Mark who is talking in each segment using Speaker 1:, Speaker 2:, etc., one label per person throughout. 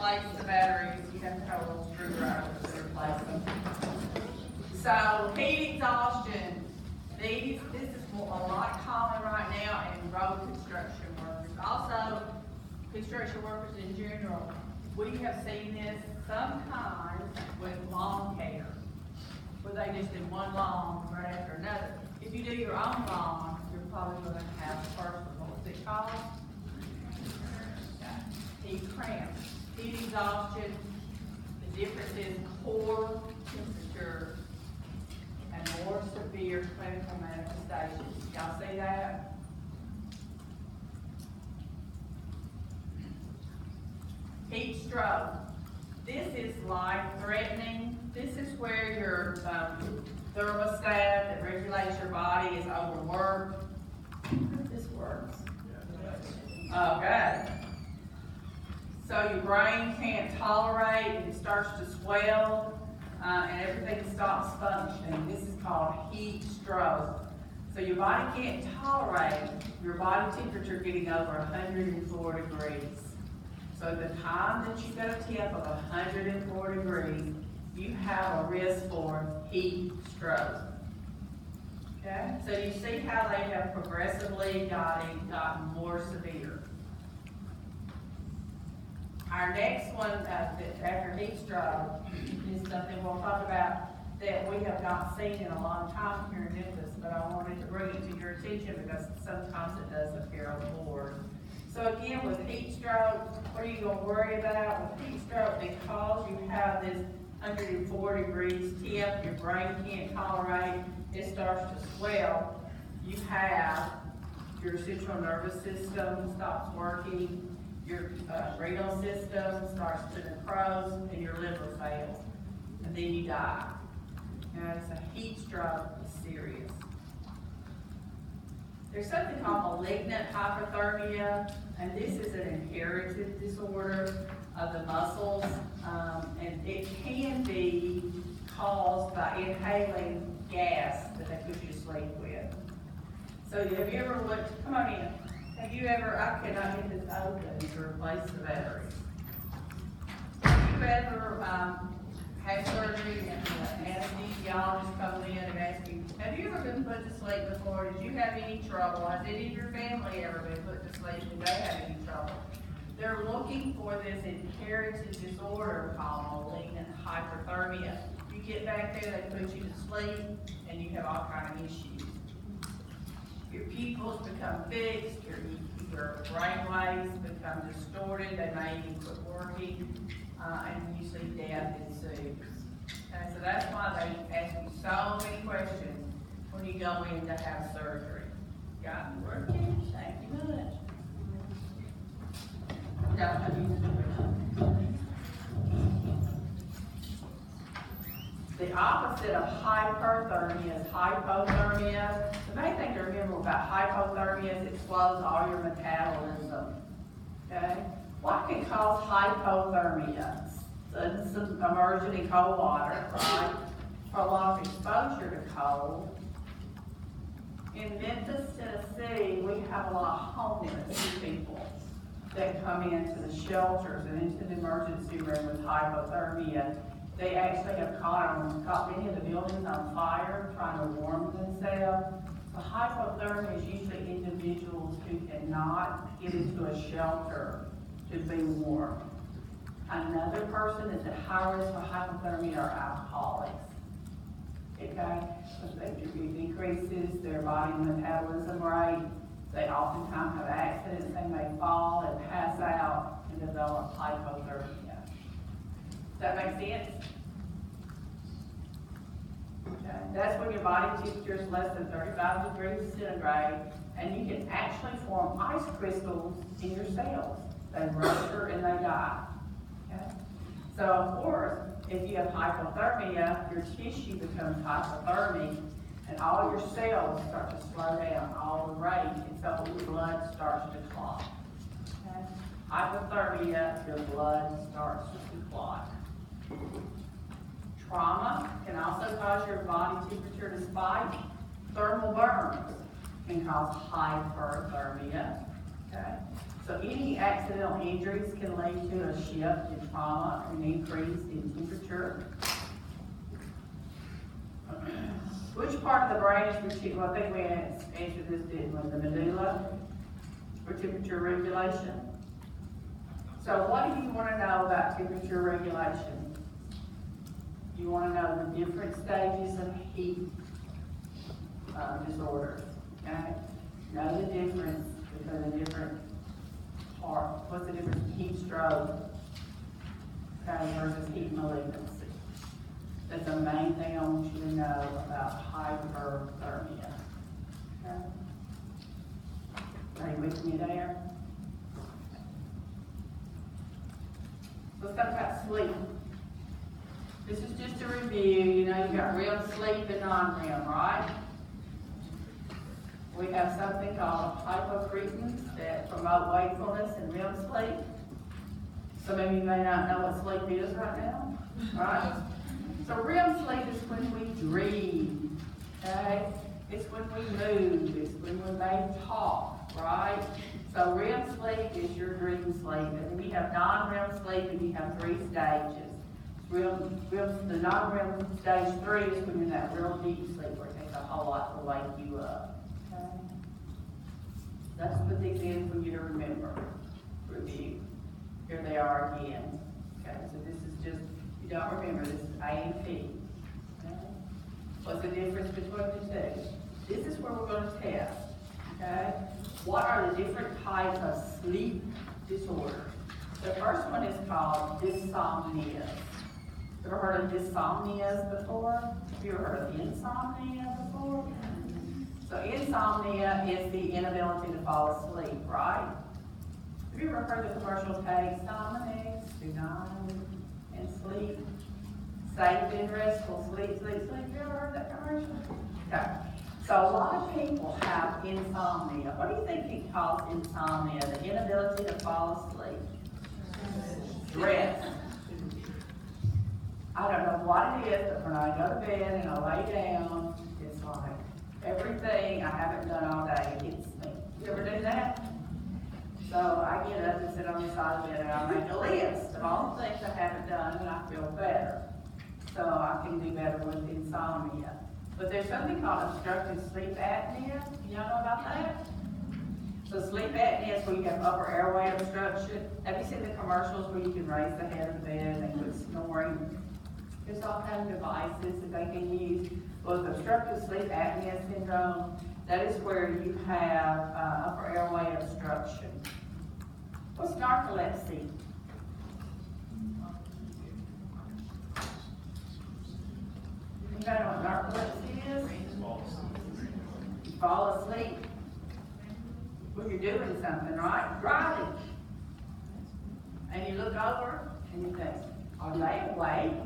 Speaker 1: replace the batteries, you have to have a little screwdriver to replace them. So heat exhaustion, this is a lot common right now in road construction workers. Also, construction workers in general. We have seen this sometimes with lawn care, where they just do one lawn right after another. If you do your own lawn, you're probably gonna have what's it called? Heat cramps, heat exhaustion. The difference is core temperature and more severe clinical manifestations. Y'all see that? Heat stroke. This is life-threatening. This is where your thermostat that regulates your body is overworked. This works. Okay. So your brain can't tolerate, it starts to swell, and everything stops functioning. This is called heat stroke. So your body can't tolerate your body temperature getting over 104 degrees. So the time that you get a temp of 104 degrees, you have a risk for heat stroke. Okay? So you see how they have progressively gotten more severe. Our next one after heat stroke is something we'll talk about that we have not seen in a long time here in Memphis, but I wanted to bring it to your attention because sometimes it does appear on the board. So again, with heat stroke, what are you going to worry about? With heat stroke, because you have this 104 degrees temp, your brain can't tolerate, it starts to swell. You have your central nervous system stops working, your renal system starts to necrose, and your liver fails, and then you die. Okay, so heat stroke is serious. There's something called malignant hyperthermia, and this is an inherited disorder of the muscles, and it can be caused by inhaling gas that they put you to sleep with. So have you ever looked, come on in, have you ever, I cannot get this open to replace the batteries. Have you ever had surgery and the anesthesiologist comes in and asks you, have you ever been put to sleep before? Did you have any trouble? Has any of your family ever been put to sleep? Did they have any trouble? They're looking for this inherited disorder called malignant hyperthermia. You get back there, they put you to sleep, and you have all kinds of issues. Your pupils become fixed, your brain waves become distorted, they may even quit working, and usually death ensues. Okay, so that's why they ask you so many questions when you go in to have surgery. Got me working? Thank you much. The opposite of hyperthermia is hypothermia. The main thing to remember about hypothermia is it slows all your metabolism. Okay? What can cause hypothermia? Some immersion in cold water, right? Prolonged exposure to cold. In Memphis, Tennessee, we have a lot of homeless people that come into the shelters and into the emergency room with hypothermia. They actually have caught many of the buildings on fire trying to warm themselves. So hypothermia is usually individuals who cannot get into a shelter to be warm. Another person that's at high risk for hypothermia are alcoholics. Okay? Because it decreases their body metabolism rate. They oftentimes have accidents. They may fall and pass out and develop hypothermia. Does that make sense? Okay. That's when your body temperature is less than 35 degrees centigrade, and you can actually form ice crystals in your cells. They rupture and they die. Okay? So, of course, if you have hypothermia, your tissue becomes hypothermic, and all your cells start to slow down all the rate, and so your blood starts to clot. Okay? Hypothermia, your blood starts to clot. Trauma can also cause your body temperature to spike. Thermal burns can cause hyperthermia. Okay? So any accidental injuries can lead to a shift in trauma and increase in temperature. Which part of the brain is, well, I think we answered this, didn't we? The medulla for temperature regulation. So what do you want to know about temperature regulation? You want to know the different stages of heat disorders, okay? Know the difference between the different parts. What's the difference between heat stroke, okay, versus heat malignancy? That's the main thing I want you to know about hyperthermia. Okay? Are you with me there? Let's talk about sleep. This is just a review. You know, you got REM sleep and non-REM, right? We have something called hypocretins that promote wakefulness and REM sleep. Some of you may not know what sleep is right now, right? So REM sleep is when we dream, okay? It's when we move, it's when we may talk, right? So REM sleep is your dream sleep, and then you have non-REM sleep, and you have 3 stages. The non-REM stage 3 is when you're in that real deep sleep where it takes a whole lot to wake you up. Okay? Let's put these in for you to remember. Review. Here they are again. Okay, so this is just, you don't remember, this is A and P. Okay? What's the difference between the two? This is where we're going to test. Okay? What are the different types of sleep disorders? The first one is called dysomnia. Ever heard of dysomnia before? Have you ever heard of insomnia before? So insomnia is the inability to fall asleep, right? Have you ever heard the commercial take Sominex, do not and sleep, safe and restful, sleep, sleep, sleep? You ever heard that commercial? Okay. So a lot of people have insomnia. What do you think can cause insomnia? The inability to fall asleep? Stress. I don't know what it is, but when I go to bed and I lay down, it's like everything I haven't done all day hits me. You ever do that? So I get up and sit on the side of the bed and I make a list of all the things I haven't done and I feel better. So I can do better with insomnia. But there's something called obstructive sleep apnea. Y'all know about that? So sleep apnea is where you have upper airway obstruction. Have you seen the commercials where you can raise the head of the bed and they quit snoring? There's all kinds of devices that they can use. Well, with obstructive sleep apnea syndrome, that is where you have upper airway obstruction. What's narcolepsy? Anybody know what narcolepsy is? You fall asleep. Well, you're doing something, right? Driving. And you look over and you think, are they awake?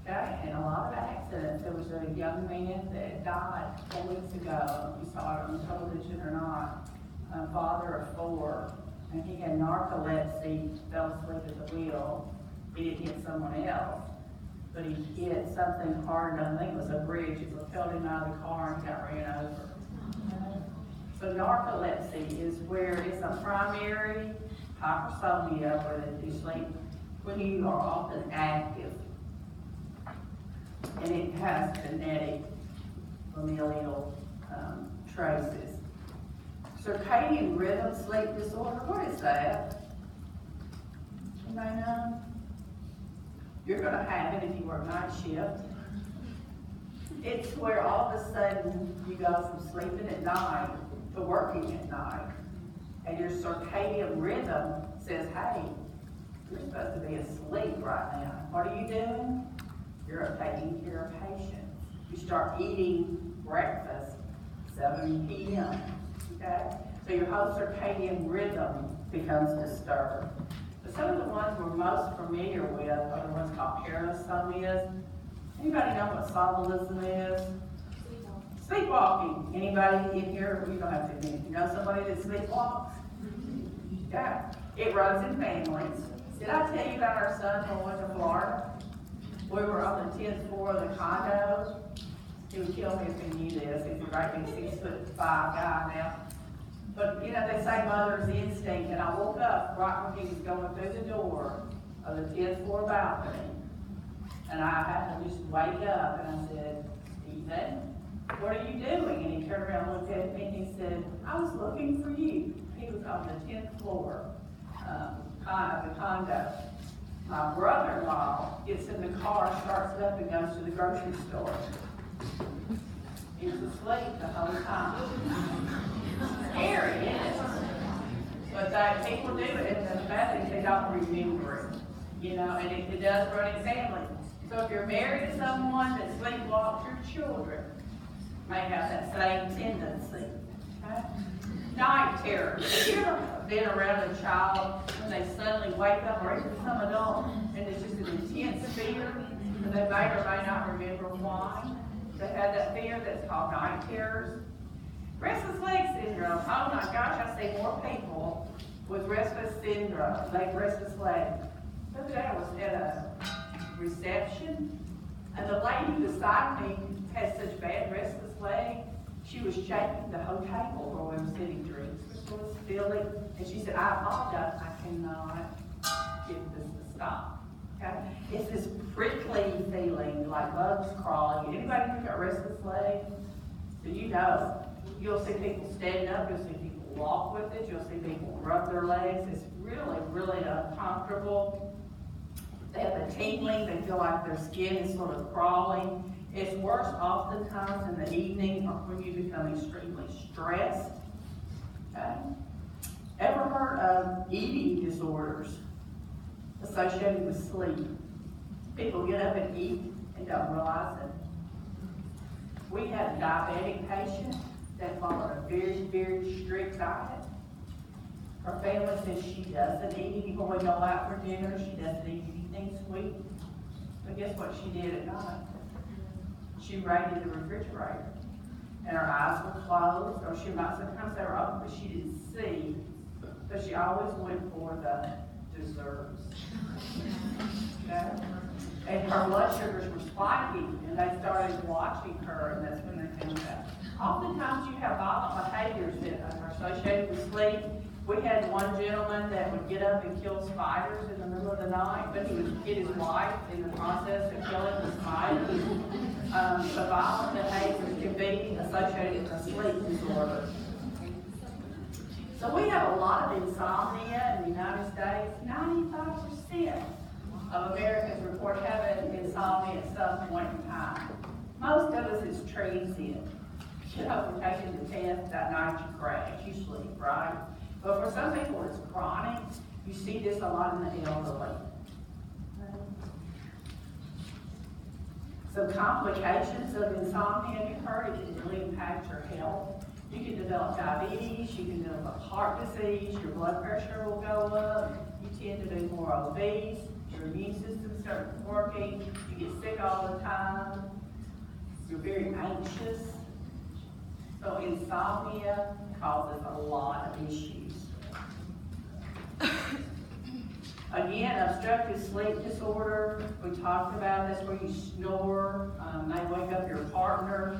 Speaker 1: Okay, and a lot of accidents. There was a young man that died 4 weeks ago. You saw it on television or not. A father of 4, and he had narcolepsy, fell asleep at the wheel. He didn't hit someone else, but he hit something hard enough. I think it was a bridge. It propelled him out of the car and got ran over. So narcolepsy is where it's a primary hypersomnia, where you sleep when you are often active. And it has genetic familial traces. Circadian rhythm sleep disorder, what is that? Anybody know? You're going to have it if you work night shift. It's where all of a sudden you go from sleeping at night to working at night. And your circadian rhythm says, hey, you're supposed to be asleep right now. What are you doing? You're taking care of patients. You start eating breakfast 7 p.m. Okay? So your whole circadian rhythm becomes disturbed. But some of the ones we're most familiar with are the ones called parasomnias. Anybody know what somnambulism is? Sleepwalking. Anybody in here? You don't have to admit. You know somebody that sleepwalks? Yeah. It runs in families. Did I tell you about our son when we went to Florida? We were on the 10th floor of the condo. He would kill me if he knew this. He's a great big 6'5" guy now. But, they say mother's instinct, and I woke up right when he was going through the door of the 10th floor balcony. And I had to just wake up, and I said, Stephen, what are you doing? And he turned around and looked at me, and he said, I was looking for you. He was on the 10th floor of the condo. My brother-in-law gets in the car, starts it up, and goes to the grocery store. He was asleep the whole time. Scary, isn't it? But people do it, and the bad thing is they don't remember it, and it does run in families. So if you're married to someone that sleepwalks your children, may have that same tendency. Okay? Night terrors. Have you ever been around a child when they suddenly wake up, or even some adult, and it's just an intense fear, and they may or may not remember why they had that fear? That's called night terrors. Restless leg syndrome. Oh my gosh, I see more people with restless syndrome, restless leg. The other day I was at a reception, and the lady beside me had such bad restless leg. She was shaking the whole table where we were sitting. Drinks were spilling, and she said, I apologize, I cannot get this to stop. Okay? It's this prickly feeling, like bugs crawling. Anybody who's got restless leg? So you'll see people stand up, you'll see people walk with it, you'll see people rub their legs. It's really, really uncomfortable. They have a tingling, they feel like their skin is sort of crawling. It's worse oftentimes in the evening or when you become extremely stressed. Okay? Ever heard of eating disorders associated with sleep? People get up and eat and don't realize it. We had a diabetic patient that followed a very, very strict diet. Her family says she doesn't eat anything when we go out for dinner. She doesn't eat anything sweet. But guess what she did at night? She raided the refrigerator. And her eyes were closed, or sometimes they were open, but she didn't see. So she always went for the desserts. Okay? And her blood sugars were spiking, and they started watching her, and that's when they found out. Oftentimes you have violent behaviors that are associated with sleep. We had one gentleman that would get up and kill spiders in the middle of the night, but he would get his wife in the process of killing the spiders. The violent behaviors can be associated with a sleep disorder. So we have a lot of insomnia in the United States. 95% of Americans report having insomnia at some point in time. Most of us is transient. We're taking the test, that night you crash, you sleep, right? But for some people it's chronic. You see this a lot in the elderly. Some complications of insomnia, you've heard, it can really impact your health. You can develop diabetes, you can develop heart disease, your blood pressure will go up, you tend to be more obese, your immune system starts working, you get sick all the time, you're very anxious. So insomnia causes a lot of issues. Again, obstructive sleep disorder, we talked about, that's where you snore, may wake up your partner.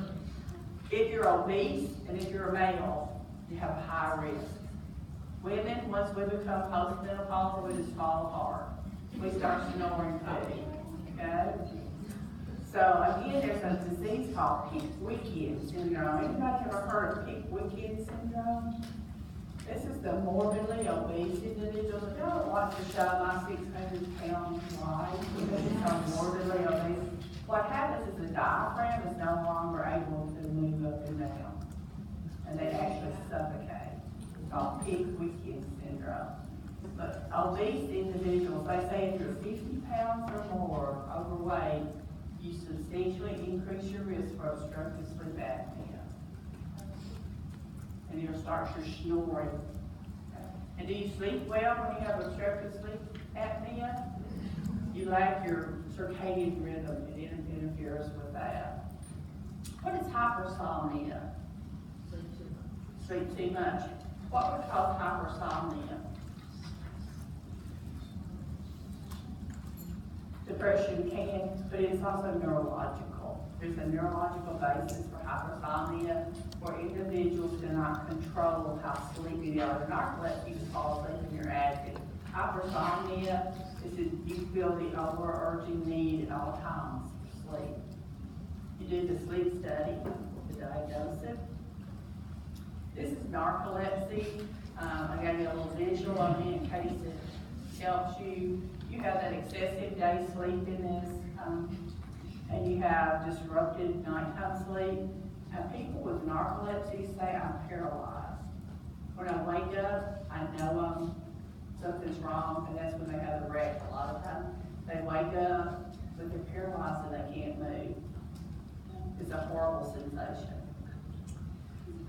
Speaker 1: If you're obese and if you're a male, you have a high risk. Women, once we become postmenopausal, we just fall apart. We start snoring too, okay? So again, there's a disease called Pickwick syndrome. Anybody ever heard of Pickwick syndrome? This is the morbidly obese individuals. If y'all don't watch the show, My 600-Pound Life, because it's so morbidly obese, what happens is the diaphragm is no longer able to move up and down. And they actually suffocate. It's called Pickwick syndrome. But obese individuals, they say if you're 50 pounds or more overweight, you substantially increase your risk for obstructive sleep apnea. And you'll start your snoring. And do you sleep well when you have obstructive sleep apnea? You lack your circadian rhythm. It interferes with that. What is hypersomnia? Sleep too much. What would cause hypersomnia? Depression can, but it's also neurological. There's a neurological basis for hypersomnia, where individuals cannot control how sleepy they are. Narcolepsy is fall asleep when you're active. Hypersomnia is that you feel the overarching need at all times for sleep. You do the sleep study to diagnose it. This is narcolepsy. I gave you a little visual on it in case it helps you. You have that excessive day sleepiness, and you have disrupted nighttime sleep. And people with narcolepsy say, I'm paralyzed. When I wake up, I know something's wrong, and that's when they have the wreck. A lot of times they wake up, but they're paralyzed and they can't move. It's a horrible sensation.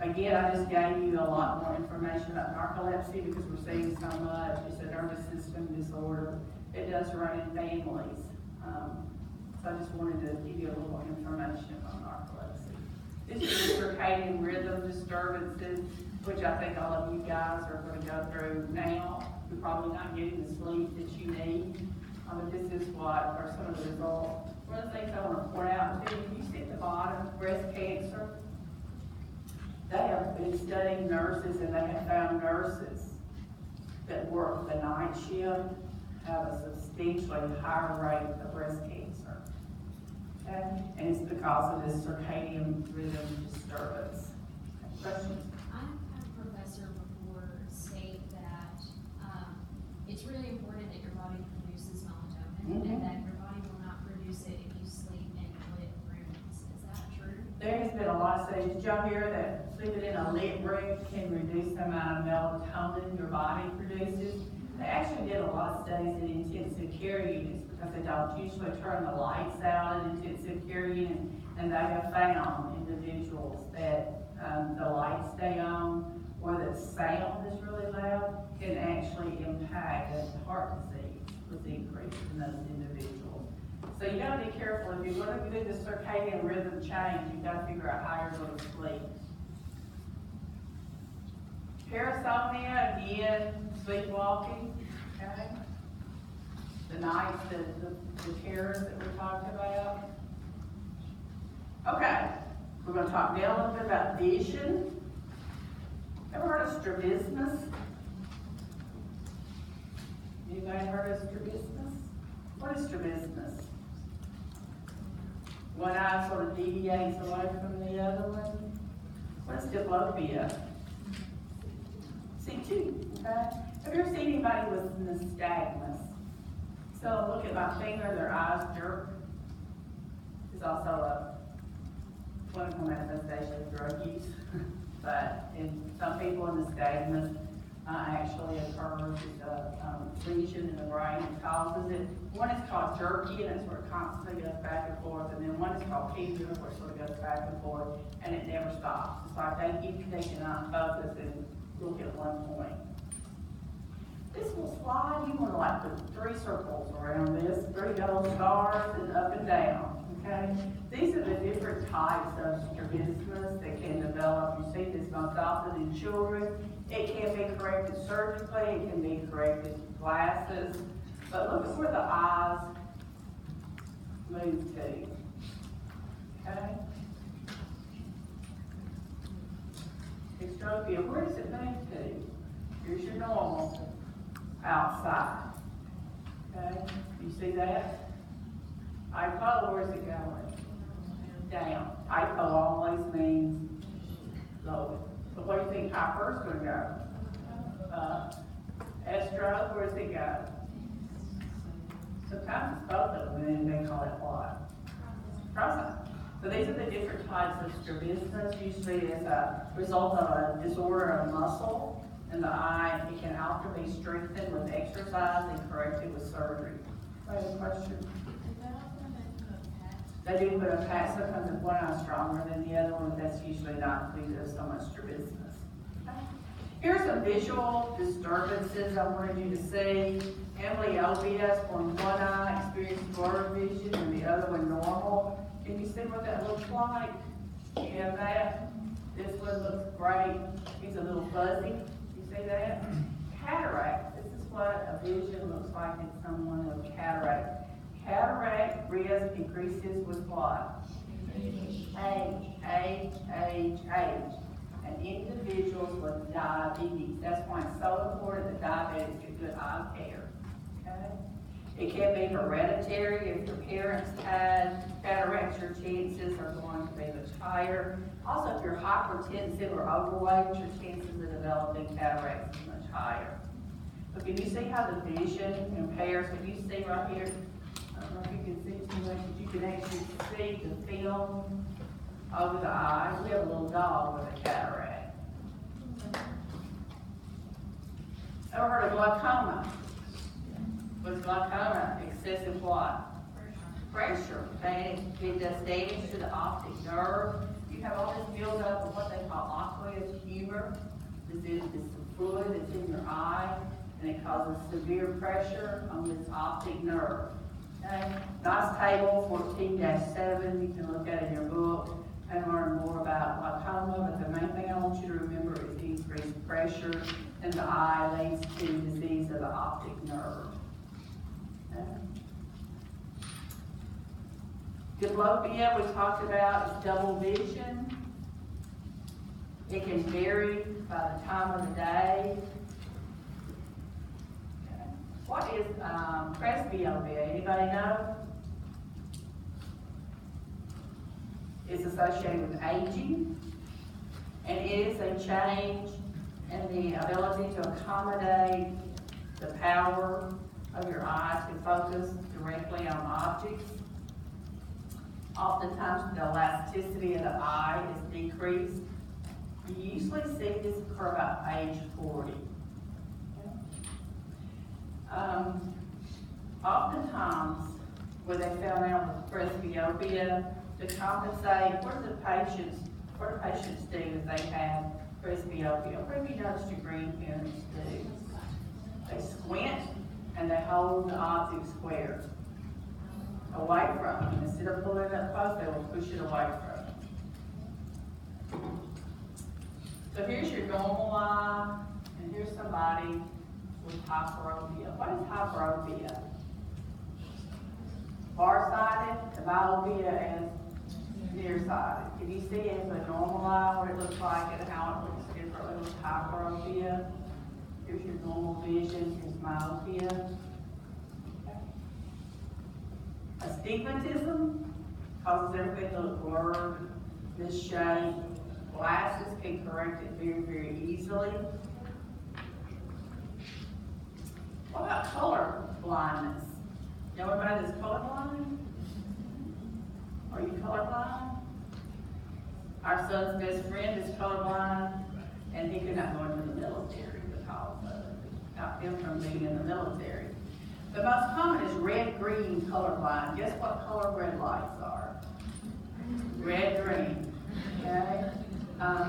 Speaker 1: Again, I just gave you a lot more information about narcolepsy because we're seeing so much. It's a nervous system disorder. It does run in families. So I just wanted to give you a little information on narcolepsy. This is circadian rhythm disturbances, which I think all of you guys are going to go through now. You're probably not getting the sleep that you need. But this is what are some of the results. One of the things I want to point out is if you see at the bottom, breast cancer, they have been studying nurses, and they have found nurses that work the night shift have a substantially higher rate of breast cancer. Okay? And it's because of this circadian rhythm disturbance. Questions?
Speaker 2: I've had a professor before state that it's really important that your body produces melatonin, and that your body will not produce it if you sleep in lit rooms. Is that true?
Speaker 1: There has been a lot of studies. Did y'all hear that sleeping in a lit room can reduce the amount of melatonin your body produces? They actually did a lot of studies in intensive care units because they don't usually turn the lights out in intensive care units, and they have found individuals that the lights stay on or the sound is really loud can actually impact heart disease with increase in those individuals. So you gotta be careful. If you're gonna do the circadian rhythm change, you gotta figure out how you're gonna sleep. Parasomnia, again, sleepwalking, okay? The nights, the terrors that we talked about. Okay, we're gonna talk now a little bit about vision. Ever heard of strabismus? Anybody heard of strabismus? What is strabismus? One eye sort of deviates away from the other one. What is diplopia? C2, okay? Have you ever seen anybody with nystagmus? So look at my finger, their eyes jerk. It's also a clinical manifestation of drug use. But in some people, nystagmus actually occurs with a lesion in the brain that causes it. One is called jerky, and it's where it constantly goes back and forth. And then one is called keto, where it sort of goes back and forth, and it never stops. It's like they cannot focus and look at one point. This will slide. You want to like put 3 circles around this, 3 yellow stars, and up and down. Okay? These are the different types of strabismus that can develop. You see this most often in children. It can be corrected surgically. It can be corrected with glasses. But look at where the eyes move to. Okay? Extropia, where does it move to? Here's your normal outside. Okay? You see that? Hypo, where's it going? Down. Hypo always means low. So where do you think hyper is going to go? Estro, where's it go? Sometimes it's both of them, and they call it what? Cross-eye. So these are the different types of strabismus. Usually as a result of a disorder of muscle in the eye. It can also be strengthened with exercise and corrected with surgery. Any question? They do put a patch. Sometimes if one eye is stronger than the other one, that's usually not because there's so much strabismus. Here's some visual disturbances I wanted you to see. Amblyopia, when one eye experiences blurred vision and the other one normal. Can you see what that looks like? You have that? This one looks great. He's a little fuzzy. You see that? Cataract. This is what a vision looks like in someone with cataract. Cataract risk increases with what? H. And individuals with diabetes. That's why it's so important that diabetics get good eye care, okay? It can be hereditary. If your parents had cataracts, your chances are going to be much higher. Also, if you're hypertensive or overweight, your chances of developing cataracts is much higher. But can you see how the vision impairs? Can you see right here? I don't know if you can see too much, but you can actually see the film over the eye. We have a little dog with a cataract. Ever heard of glaucoma? What's glaucoma? Excessive what? Pressure. It does damage to the optic nerve. You have all this buildup of what they call aqueous humor. This is the fluid that's in your eye, and it causes severe pressure on this optic nerve. Okay? Nice table 14-7. You can look at it in your book and learn more about glaucoma, but the main thing I want you to remember is increased pressure in the eye leads to disease of the optic nerve. Okay. Diplopia, we talked about, is double vision. It can vary by the time of the day. Okay. What is presbyopia? Anybody know? It's associated with aging, and it is a change in the ability to accommodate the power of your eyes to focus directly on objects. Oftentimes, the elasticity of the eye is decreased. You usually see this occur about age 40. Oftentimes, when they found out with presbyopia, to compensate, what do patients do if they have presbyopia? What have you noticed your grandparents do? They squint and they hold the object square away from them. Instead of pulling it up close, they will push it away from them. So here's your normal eye, and here's somebody with hyperopia. What is hyperopia? Farsighted, myopia, and nearsighted. Can you see it as a normal eye, what it looks like and how it looks differently with hyperopia? Here's your normal vision, here's myopia. Astigmatism causes everything to look blurred, misshapen. Glasses can correct it very, very easily. What about color blindness? You know anybody that's colorblind? Are you colorblind? Our son's best friend is colorblind, and he could not go into the military because of him from being in the military. The most common is red-green colorblind. Guess what color red lights are? Red-green. Okay?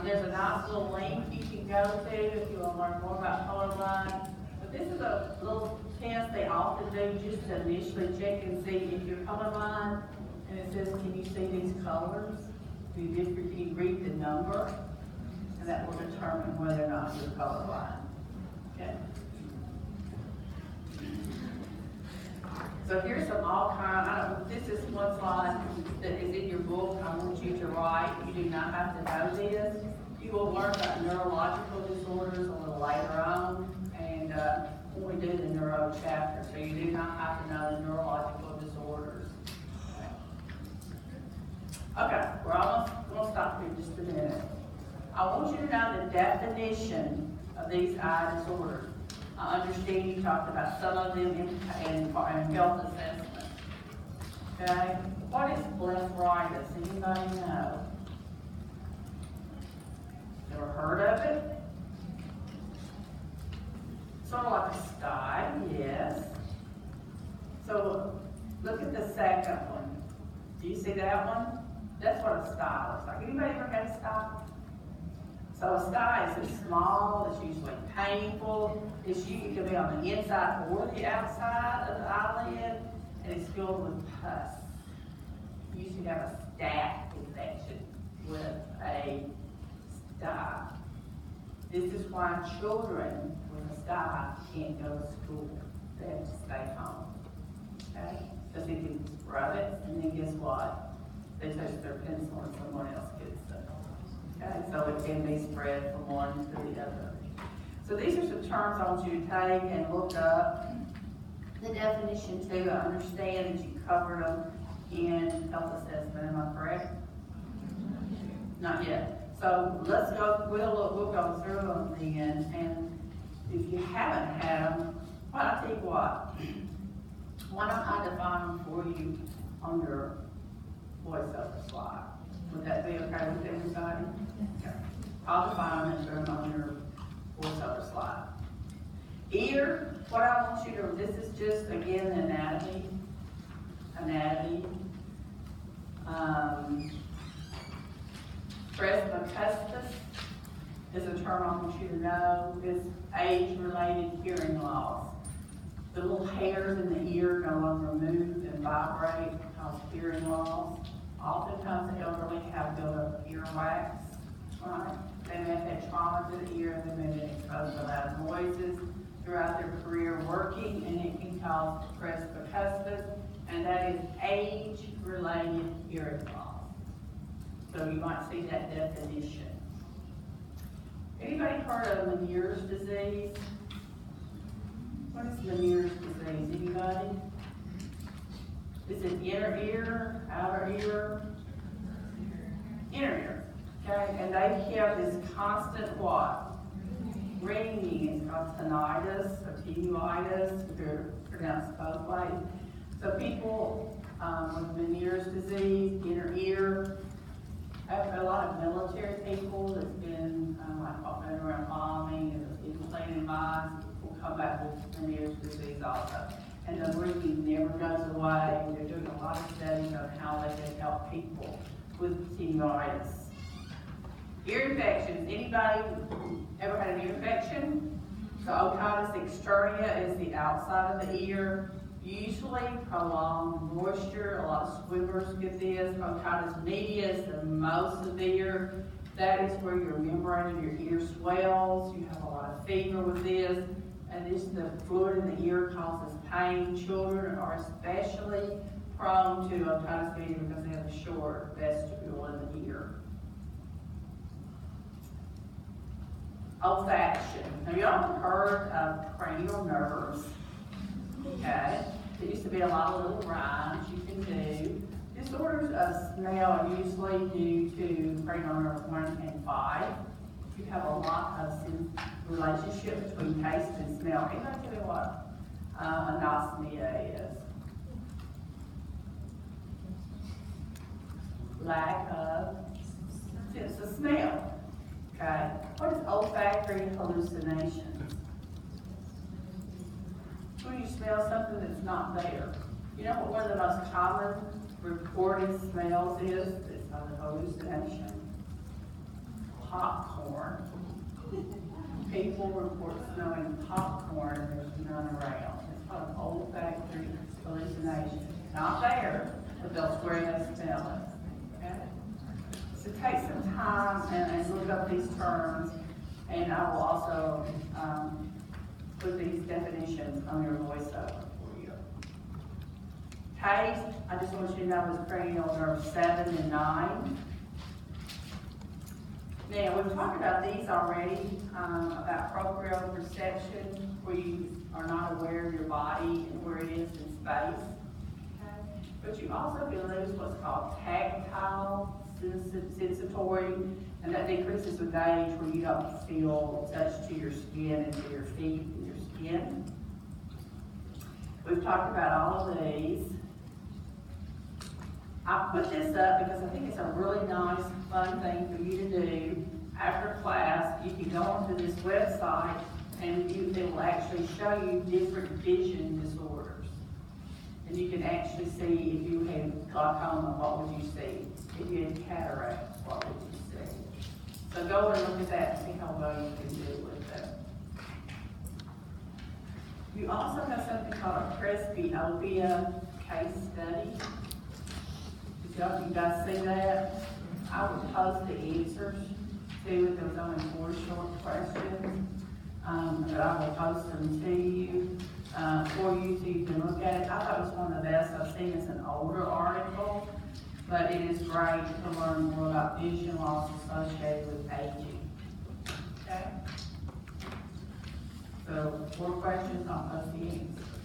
Speaker 1: There's a nice little link you can go to if you want to learn more about colorblind. But this is a little test they often do just to initially check and see if you're colorblind. And it says, can you see these colors? Can you read the number? And that will determine whether or not you're colorblind. Okay. So here's some this is one slide that is in your book. I want you to write. You do not have to know this. You will learn about neurological disorders a little later on, and when we do the neuro chapter, so you do not have to know the neurological disorders. Okay, we're almost going to stop here just a minute. I want you to know the definition of these eye disorders. I understand you talked about some of them in health assessment. Okay, what is blepharitis? Anybody know? Ever heard of it? Sort of like a sty, yes. So look at the second one. Do you see that one? That's what a sty looks like. Anybody ever had a sty? So a sty is small, it's usually painful. It can be on the inside or the outside of the eyelid, and it's filled with pus. You usually have a staph infection with a sty. This is why children with a sty can't go to school. They have to stay home. Okay? Because they can rub it, and then guess what? they touch their pencil and someone else gets it. Okay, so it can be spread from one to the other. So these are some terms I want you to take and look up the definition to understand that you covered them in health assessment. Am I correct? Not yet. So let's go, we'll go through them then, and if you haven't had them, well, I'll tell you what. Why don't I define them for you on your voiceover slide? Would that be okay with everybody? Okay. I'll define them and put them on your voiceover slide. Ear, what I want you to, this is just, again, anatomy. Presbycuspis is a term I want you to know. It's age-related hearing loss. The little hairs in the ear no longer move and vibrate, cause hearing loss. Oftentimes the elderly have built-up earwax, right? They may have had trauma to the ear, they may have been exposed to loud noises throughout their career working, and it can cause presbycuspis, and that is age-related hearing loss. So you might see that definition. Anybody heard of Meniere's disease? What is Meniere's disease? Anybody? Is it inner ear, outer ear? Inner ear. Okay, and they have this constant what? Ringing. It's called tinnitus or tinnitus, if they're pronounced both ways. So people with Meniere's disease, inner ear, a lot of military people that's been like around bombing and that's been planning mines will come back with Meniere's disease also. And the ringing never goes away. They're doing a lot of studies on how they can help people with tinnitus. Ear infections. Anybody ever had an ear infection? So otitis externa is the outside of the ear. Usually prolonged moisture. A lot of swimmers get this. Otitis media is the most severe. That is where your membrane of your ear swells. You have a lot of fever with this. And this, the fluid in the ear causes pain. Children are especially prone to otitis media because they have a short vestibule in the ear. Olfaction. Now, you all have heard of cranial nerves. Okay. There used to be a lot of little rhymes you can do. Disorders of smell are usually due to cranial nerve 1 and 5. You have a lot of relationship between taste and smell. Anybody tell me what anosmia is? Lack of sense of smell. Okay. What is olfactory hallucinations? When you smell something that's not there. You know what one of the most common reported smells is? It's not a hallucination. Popcorn. People report smelling popcorn and there's none around. It's called an olfactory hallucination. Not there, but they'll swear they smell it. Okay? So take some time and look up these terms, and I will also put these definitions on your voiceover for you. Taste, I just want you to know, is cranial nerve 7 and 9. Now, we've talked about these already, about proprioception, where you are not aware of your body and where it is in space. Okay? But you also can lose what's called tactile sensatory, and that decreases with age where you don't feel touch to your skin and to your feet and your skin. We've talked about all of these. I put this up because I think it's a really nice, fun thing for you to do after class. You can go onto this website and it will actually show you different vision disorders. And you can actually see if you had glaucoma, what would you see? If you had cataracts, what would you see? So go and look at that and see how well you can do with it. You also have something called a presbyopia case study. You guys see that? I would post the answers too if there was only 4 short questions. But I will post them to you for you so you can look at it. I thought it was one of the best I've seen. It's an older article. but it is great to learn more about vision loss associated with aging. Okay? So, more questions on OCNs?